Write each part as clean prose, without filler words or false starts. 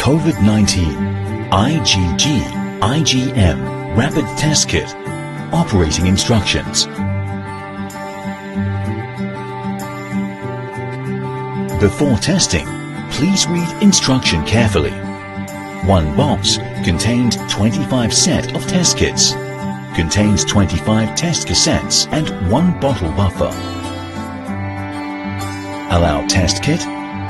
COVID-19 IgG IgM Rapid Test Kit. Operating instructions. Before testing, please read instruction carefully. One box contained 25 set of test kits. Contains 25 test cassettes and 1 bottle buffer. Allow test kit,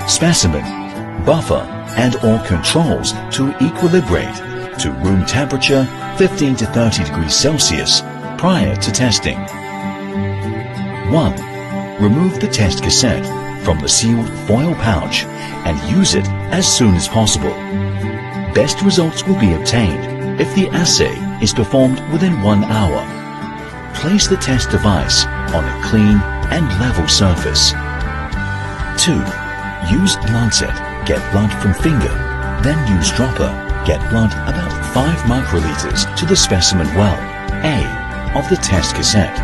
specimen, buffer and or controls to equilibrate to room temperature 15 to 30 degrees Celsius prior to testing. 1. Remove the test cassette from the sealed foil pouch and use it as soon as possible. Best results will be obtained if the assay is performed within 1 hour. Place the test device on a clean and level surface. 2. Use lancet, get blood from finger, then use dropper, get blood about 5 microliters to the specimen well, A, of the test cassette.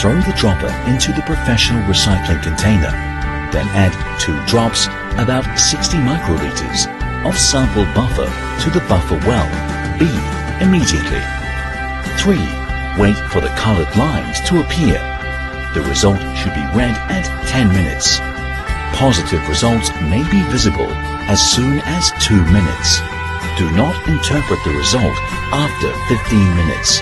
Throw the dropper into the professional recycling container. Then add 2 drops, about 60 microliters, of sample buffer to the buffer well, B, immediately. 3. Wait for the colored lines to appear. The result should be read at 10 minutes. Positive results may be visible as soon as 2 minutes. Do not interpret the result after 15 minutes.